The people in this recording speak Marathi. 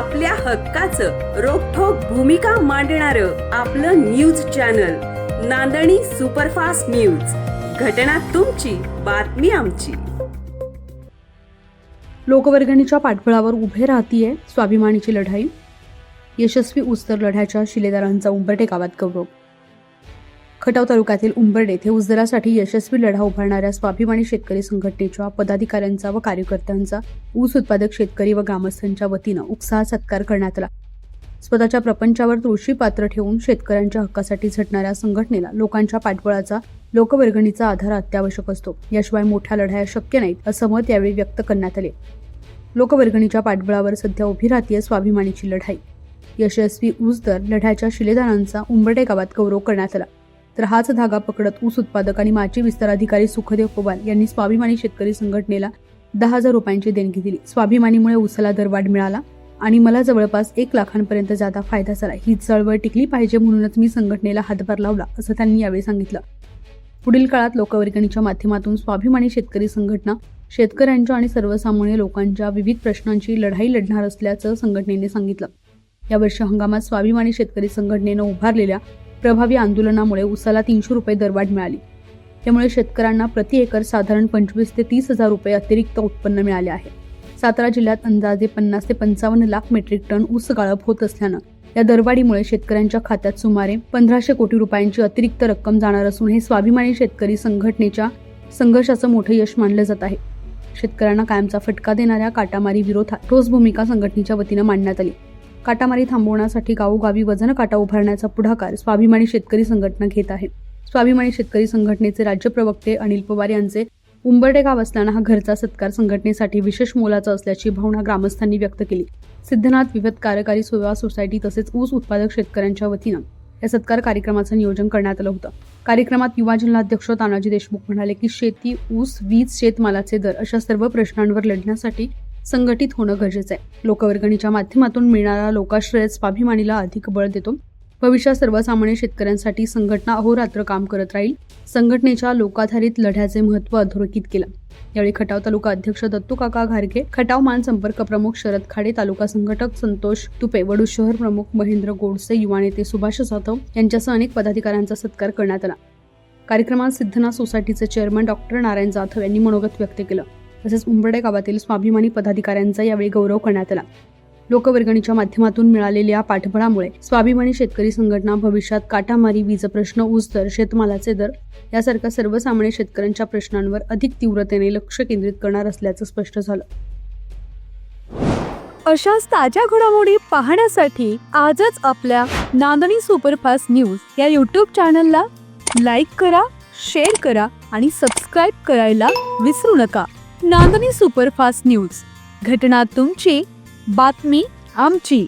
आपल्या हक्काचं रोखठोक भूमिका मांडणारं आपलं न्यूज चॅनल नांदणी सुपरफास्ट न्यूज। घटना तुमची, बातमी आमची। लोकवर्गणीच्या पाठबळावर उभे राहतीये स्वाभिमानीची लढाई। यशस्वी ऊसदर लढ्याच्या शिलेदारांचा उंबरठे गावात गौरव। खटाव तालुक्यातील उंबरठे येथे ऊसदरासाठी यशस्वी लढा उभारणाऱ्या स्वाभिमानी शेतकरी संघटनेच्या पदाधिकाऱ्यांचा व कार्यकर्त्यांचा ऊस उत्पादक शेतकरी व ग्रामस्थांच्या वतीनं उत्साहात सत्कार करण्यात आला। स्वतःच्या प्रपंचावर तुळशी पात्र ठेवून शेतकऱ्यांच्या हक्कासाठी झटणाऱ्या संघटनेला लोकांच्या पाठबळाचा, लोकवर्गणीचा आधार अत्यावश्यक असतो। याशिवाय मोठ्या लढाया शक्य नाहीत असं मत यावेळी व्यक्त करण्यात आले। लोकवर्गणीच्या पाठबळावर सध्या उभी राहतीये स्वाभिमानीची लढाई। यशस्वी ऊसदर लढ्याच्या शिलेदारांचा उंबरठे गावात गौरव करण्यात आला। तर हाच धागा पकडत ऊस उत्पादक आणि माजी विस्तार अधिकारी सुखदेव पवार यांनी स्वाभिमानी शेतकरी संघटनेला 10,000 रुपयांची देणगी दिली। स्वाभिमानीमुळे ऊसाला दरवाढ मिळाला आणि मला जवळपास 1 लाखांपर्यंत जादा फायदा झाला। ही चळवळ टिकली पाहिजे म्हणूनच मी संघटनेला हातभार लावला असं त्यांनी यावेळी सांगितलं। पुढील काळात लोकवर्गणीच्या माध्यमातून स्वाभिमानी शेतकरी संघटना शेतकऱ्यांच्या आणि सर्वसामान्य लोकांच्या विविध प्रश्नांची लढाई लढणार असल्याचं संघटनेने सांगितलं। यावर्षी हंगामात स्वाभिमानी शेतकरी संघटनेनं उभारलेल्या प्रभावी आंदोलनामुळे ऊसाला 300 रुपये दरवाढ मिळाली। त्यामुळे शेतकऱ्यांना प्रति एकर साधारण 25 ते 30,000 रुपये अतिरिक्त उत्पन्न मिळाले आहे। सातारा जिल्ह्यात अंदाजे 50 ते 55 लाख मेट्रिक टन ऊस गाळप होत असल्यानं या दरवाढीमुळे शेतकऱ्यांच्या खात्यात सुमारे 1500 कोटी रुपयांची अतिरिक्त रक्कम जाणार असून हे स्वाभिमानी शेतकरी संघटनेच्या संघर्षाचं मोठं यश मानलं जात आहे। शेतकऱ्यांना कायमचा फटका देणाऱ्या काटामारी विरोधात ठोस भूमिका संघटनेच्या वतीनं मांडण्यात आली। काटामारी थांबवण्यासाठी गावोगावी वजन काटा उभारण्याचा पुढाकार स्वाभिमानी शेतकरी संघटना घेत आहे। स्वाभिमानी शेतकरी संघटनेचे राज्य प्रवक्ते अनिल पवार यांचे उंबरठे गाव असल्यानं हा घरचा सत्कार संघटनेसाठी विशेष मोलाचा असल्याची भावना ग्रामस्थांनी व्यक्त केली। सिद्धनाथ विविध कार्यकारी सेवा सोसायटी तसेच ऊस उत्पादक शेतकऱ्यांच्या वतीनं या सत्कार कार्यक्रमाचं नियोजन करण्यात आलं होतं। कार्यक्रमात युवा जिल्हाध्यक्ष तानाजी देशमुख म्हणाले की शेती, ऊस, वीज, शेतमालाचे दर अशा सर्व प्रश्नांवर लढण्यासाठी संघटित होणं गरजेचं आहे। लोकवर्गणीच्या माध्यमातून मिळणारा लोकाश्रय स्वाभिमानीला अधिक बळ देतो। भविष्यात सर्वसामान्य शेतकऱ्यांसाठी संघटना अहोरात्र काम करत राहील। संघटनेच्या लोकाधारित लढ्याचे महत्त्व अधोरेखित केलं। यावेळी खटाव तालुका अध्यक्ष दत्तू काका घारगे, खटाव मान संपर्क प्रमुख शरद खाडे, तालुका संघटक संतोष तुपे, वडू शहर प्रमुख महेंद्र गोडसे, युवा नेते सुभाष जाधव यांच्यासह अनेक पदाधिकाऱ्यांचा सत्कार करण्यात आला। कार्यक्रमात सिद्धनाथ सोसायटीचे चेअरमन डॉक्टर नारायण जाधव यांनी मनोगत व्यक्त केलं। तसेच उंबरठे गावातील स्वाभिमानी पदाधिकाऱ्यांचा यावेळी गौरव करण्यात आला। लोकवर्गणीच्या माध्यमातून मिळालेल्या पाठबळामुळे स्वाभिमानी शेतकरी संघटना भविष्यात काटामारी, वीज प्रश्न, ऊस दर, शेतमालाचे दर यासारख्या सर्वसामान्य शेतकऱ्यांच्या प्रश्नांवर अधिक तीव्रतेने लक्ष केंद्रित करणार असल्याचं स्पष्ट झालं। अशाच ताज्या घडामोडी पाहण्यासाठी आजच आपल्या नांदणी सुपरफास्ट न्यूज या YouTube चॅनलला लाईक करा, शेअर करा आणि सबस्क्राईब करायला विसरू नका। नांदणी सुपरफास्ट न्यूज, घटना तुमची, बातमी आमची।